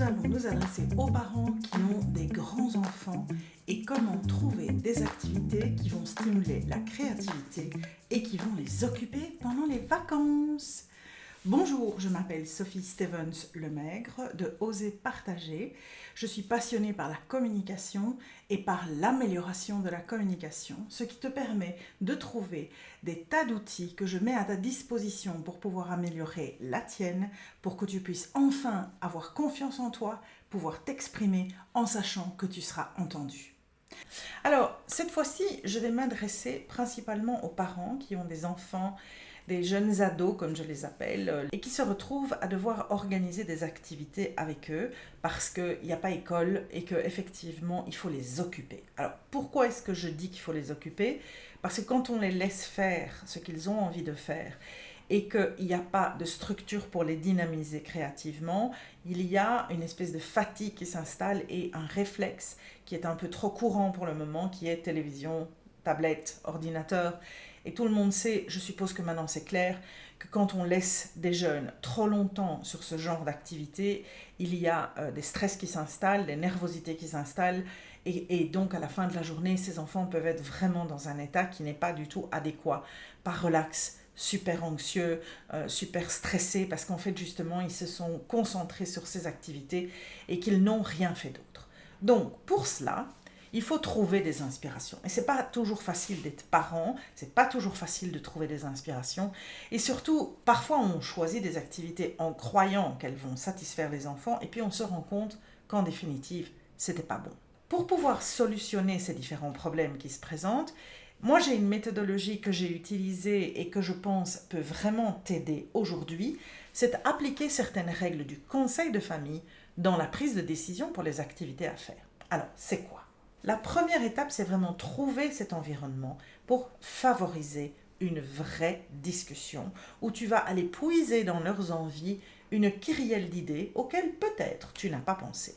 nous allons nous adresser aux parents qui ont des grands-enfants et comment trouver des activités qui vont stimuler la créativité et qui vont les occuper pendant les vacances. Bonjour, je m'appelle Sophie Stevens-Lemaigre de Oser Partager. Je suis passionnée par la communication et par l'amélioration de la communication, ce qui te permet de trouver des tas d'outils que je mets à ta disposition pour pouvoir améliorer la tienne, pour que tu puisses enfin avoir confiance en toi, pouvoir t'exprimer en sachant que tu seras entendu. Alors, cette fois-ci, je vais m'adresser principalement aux parents qui ont des enfants, des jeunes ados comme je les appelle, et qui se retrouvent à devoir organiser des activités avec eux parce qu'il n'y a pas école et qu'effectivement il faut les occuper. Alors pourquoi est-ce que je dis qu'il faut les occuper ? Parce que quand on les laisse faire ce qu'ils ont envie de faire et qu'il n'y a pas de structure pour les dynamiser créativement, il y a une espèce de fatigue qui s'installe et un réflexe qui est un peu trop courant pour le moment, qui est télévision, tablette, ordinateur. Et tout le monde sait, je suppose que maintenant c'est clair, que quand on laisse des jeunes trop longtemps sur ce genre d'activité, il y a des stress qui s'installent, des nervosités qui s'installent, et donc à la fin de la journée, ces enfants peuvent être vraiment dans un état qui n'est pas du tout adéquat, pas relax, super anxieux, super stressés, parce qu'en fait justement, ils se sont concentrés sur ces activités et qu'ils n'ont rien fait d'autre. Donc pour cela, il faut trouver des inspirations. Et c'est pas toujours facile d'être parent, c'est pas toujours facile de trouver des inspirations. Et surtout, parfois on choisit des activités en croyant qu'elles vont satisfaire les enfants, et puis on se rend compte qu'en définitive, c'était pas bon. Pour pouvoir solutionner ces différents problèmes qui se présentent, moi j'ai une méthodologie que j'ai utilisée et que je pense peut vraiment t'aider aujourd'hui, c'est appliquer certaines règles du conseil de famille dans la prise de décision pour les activités à faire. Alors, c'est quoi ? La première étape, c'est vraiment trouver cet environnement pour favoriser une vraie discussion où tu vas aller puiser dans leurs envies une kyrielle d'idées auxquelles peut-être tu n'as pas pensé.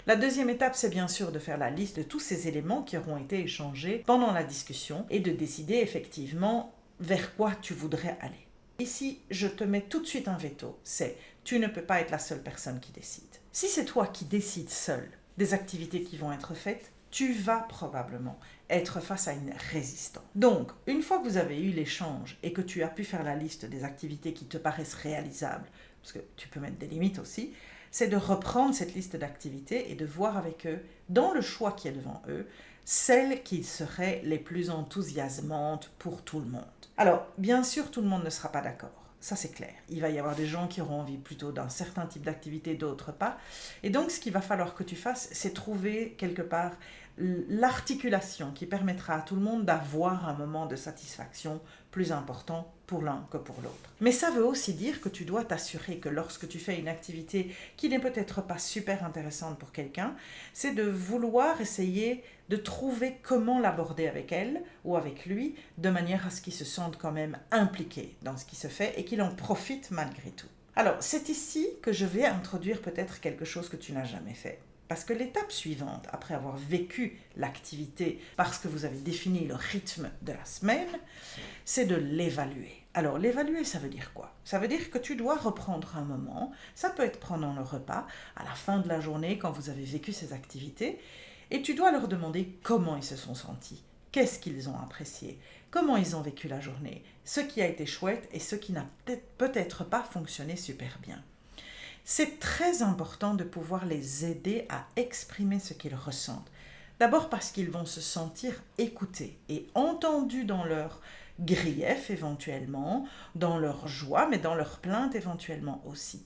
La deuxième étape, c'est bien sûr de faire la liste de tous ces éléments qui auront été échangés pendant la discussion et de décider effectivement vers quoi tu voudrais aller. Ici, je te mets tout de suite un veto, c'est tu ne peux pas être la seule personne qui décide. Si c'est toi qui décides seul des activités qui vont être faites, tu vas probablement être face à une résistance. Donc, une fois que vous avez eu l'échange et que tu as pu faire la liste des activités qui te paraissent réalisables, parce que tu peux mettre des limites aussi, c'est de reprendre cette liste d'activités et de voir avec eux, dans le choix qui est devant eux, celles qui seraient les plus enthousiasmantes pour tout le monde. Alors, bien sûr, tout le monde ne sera pas d'accord. Ça, c'est clair. Il va y avoir des gens qui auront envie plutôt d'un certain type d'activité, d'autres pas. Et donc, ce qu'il va falloir que tu fasses, c'est trouver quelque part l'articulation qui permettra à tout le monde d'avoir un moment de satisfaction plus important pour l'un que pour l'autre. Mais ça veut aussi dire que tu dois t'assurer que lorsque tu fais une activité qui n'est peut-être pas super intéressante pour quelqu'un, c'est de vouloir essayer de trouver comment l'aborder avec elle ou avec lui, de manière à ce qu'il se sente quand même impliqué dans ce qui se fait et qu'il en profite malgré tout. Alors, c'est ici que je vais introduire peut-être quelque chose que tu n'as jamais fait. Parce que l'étape suivante, après avoir vécu l'activité, parce que vous avez défini le rythme de la semaine, c'est de l'évaluer. Alors, l'évaluer, ça veut dire quoi ? Ça veut dire que tu dois reprendre un moment, ça peut être pendant le repas, à la fin de la journée, quand vous avez vécu ces activités, et tu dois leur demander comment ils se sont sentis, qu'est-ce qu'ils ont apprécié, comment ils ont vécu la journée, ce qui a été chouette et ce qui n'a peut-être pas fonctionné super bien. C'est très important de pouvoir les aider à exprimer ce qu'ils ressentent. D'abord parce qu'ils vont se sentir écoutés et entendus dans leur grief éventuellement, dans leur joie, mais dans leur plainte éventuellement aussi.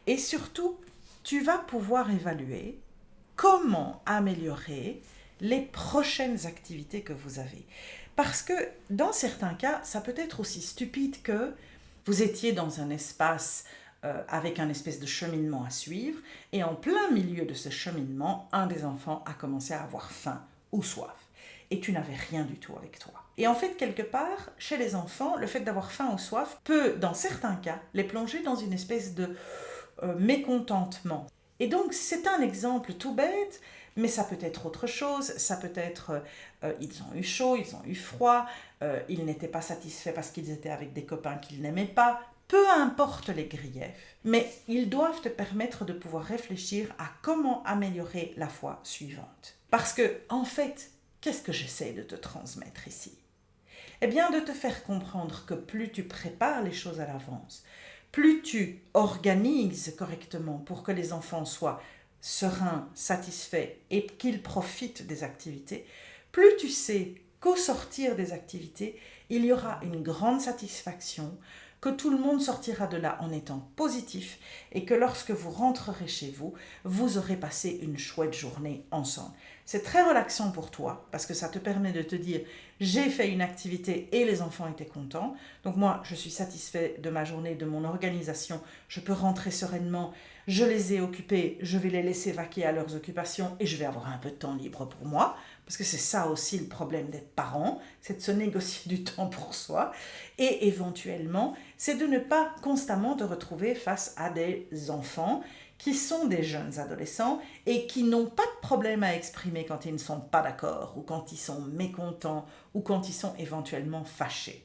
Et surtout, tu vas pouvoir évaluer comment améliorer les prochaines activités que vous avez. Parce que dans certains cas, ça peut être aussi stupide que vous étiez dans un espace avec un espèce de cheminement à suivre, et en plein milieu de ce cheminement, un des enfants a commencé à avoir faim ou soif, et tu n'avais rien du tout avec toi. Et en fait, quelque part, chez les enfants, le fait d'avoir faim ou soif peut, dans certains cas, les plonger dans une espèce de mécontentement. Et donc, c'est un exemple tout bête, mais ça peut être autre chose, ça peut être ils ont eu chaud, ils ont eu froid, ils n'étaient pas satisfaits parce qu'ils étaient avec des copains qu'ils n'aimaient pas, peu importe les griefs, mais ils doivent te permettre de pouvoir réfléchir à comment améliorer la fois suivante. Parce que, en fait, qu'est-ce que j'essaie de te transmettre ici? Eh bien, de te faire comprendre que plus tu prépares les choses à l'avance, plus tu organises correctement pour que les enfants soient sereins, satisfaits et qu'ils profitent des activités, plus tu sais qu'au sortir des activités, il y aura une grande satisfaction, que tout le monde sortira de là en étant positif et que lorsque vous rentrerez chez vous, vous aurez passé une chouette journée ensemble. C'est très relaxant pour toi parce que ça te permet de te dire j'ai fait une activité et les enfants étaient contents. Donc moi, je suis satisfait de ma journée, de mon organisation. Je peux rentrer sereinement. Je les ai occupés, je vais les laisser vaquer à leurs occupations et je vais avoir un peu de temps libre pour moi. Parce que c'est ça aussi le problème d'être parent, c'est de se négocier du temps pour soi. Et éventuellement, c'est de ne pas constamment te retrouver face à des enfants qui sont des jeunes adolescents et qui n'ont pas de problème à exprimer quand ils ne sont pas d'accord ou quand ils sont mécontents ou quand ils sont éventuellement fâchés.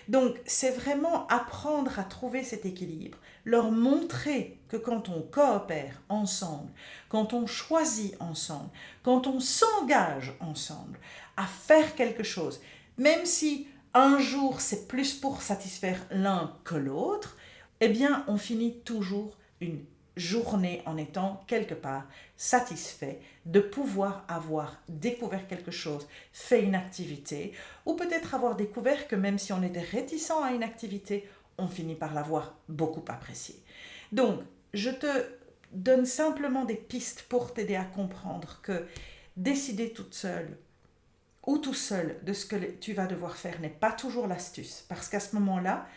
Donc, c'est vraiment apprendre à trouver cet équilibre, leur montrer que quand on coopère ensemble, quand on choisit ensemble, quand on s'engage ensemble à faire quelque chose, même si un jour c'est plus pour satisfaire l'un que l'autre, eh bien, on finit toujours une journée en étant quelque part satisfait de pouvoir avoir découvert quelque chose, fait une activité, ou peut-être avoir découvert que même si on était réticent à une activité, on finit par l'avoir beaucoup appréciée. Donc, je te donne simplement des pistes pour t'aider à comprendre que décider toute seule ou tout seul de ce que tu vas devoir faire n'est pas toujours l'astuce, parce qu'à ce moment-là,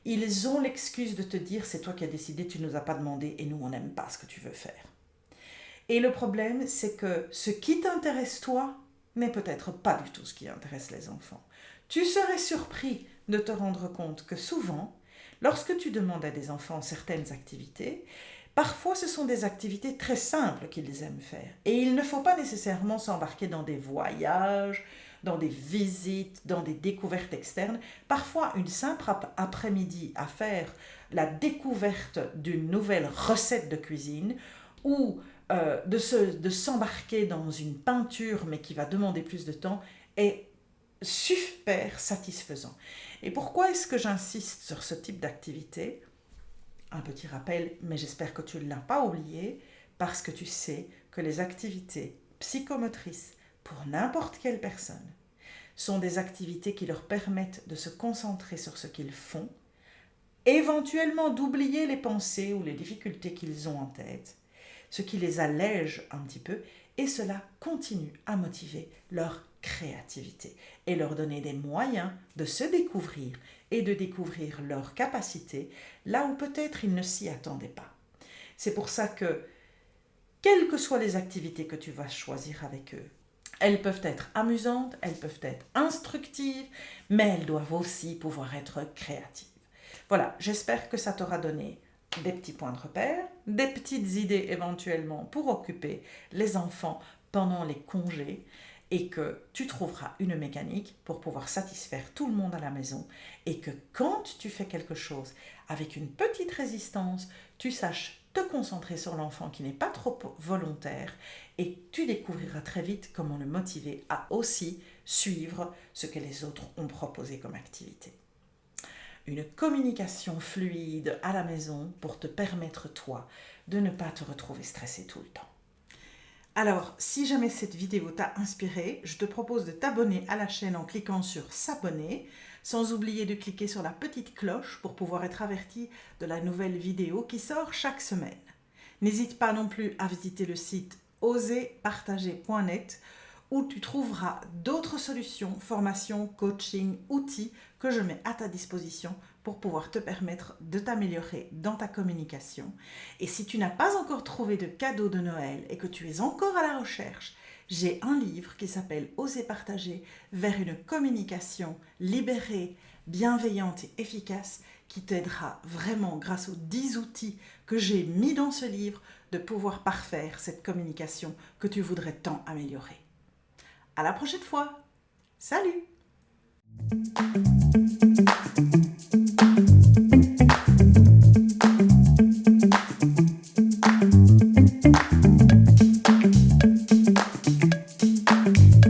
ils ont l'excuse de te dire c'est toi qui as décidé, tu ne nous as pas demandé et nous on n'aime pas ce que tu veux faire. Et le problème, c'est que ce qui t'intéresse toi n'est peut-être pas du tout ce qui intéresse les enfants. Tu serais surpris de te rendre compte que souvent, lorsque tu demandes à des enfants certaines activités, parfois ce sont des activités très simples qu'ils aiment faire. Et il ne faut pas nécessairement s'embarquer dans des voyages, dans des visites, dans des découvertes externes. Parfois, une simple après-midi à faire la découverte d'une nouvelle recette de cuisine ou de s'embarquer dans une peinture, mais qui va demander plus de temps, est super satisfaisant. Et pourquoi est-ce que j'insiste sur ce type d'activité? Un petit rappel, mais j'espère que tu ne l'as pas oublié, parce que tu sais que les activités psychomotrices pour n'importe quelle personne sont des activités qui leur permettent de se concentrer sur ce qu'ils font, éventuellement d'oublier les pensées ou les difficultés qu'ils ont en tête, ce qui les allège un petit peu, et cela continue à motiver leur créativité et leur donner des moyens de se découvrir et de découvrir leurs capacités là où peut-être ils ne s'y attendaient pas. C'est pour ça que, quelles que soient les activités que tu vas choisir avec eux, elles peuvent être amusantes, elles peuvent être instructives, mais elles doivent aussi pouvoir être créatives. Voilà, j'espère que ça t'aura donné des petits points de repère, des petites idées éventuellement pour occuper les enfants pendant les congés et que tu trouveras une mécanique pour pouvoir satisfaire tout le monde à la maison et que quand tu fais quelque chose avec une petite résistance, tu saches te concentrer sur l'enfant qui n'est pas trop volontaire et tu découvriras très vite comment le motiver à aussi suivre ce que les autres ont proposé comme activité. Une communication fluide à la maison pour te permettre, toi, de ne pas te retrouver stressé tout le temps. Alors, si jamais cette vidéo t'a inspiré, je te propose de t'abonner à la chaîne en cliquant sur s'abonner, sans oublier de cliquer sur la petite cloche pour pouvoir être averti de la nouvelle vidéo qui sort chaque semaine. N'hésite pas non plus à visiter le site oserpartager.net où tu trouveras d'autres solutions, formations, coaching, outils que je mets à ta disposition pour pouvoir te permettre de t'améliorer dans ta communication. Et si tu n'as pas encore trouvé de cadeau de Noël et que tu es encore à la recherche, j'ai un livre qui s'appelle Oser partager vers une communication libérée, bienveillante et efficace qui t'aidera vraiment grâce aux 10 outils que j'ai mis dans ce livre de pouvoir parfaire cette communication que tu voudrais tant améliorer. À la prochaine fois. Salut!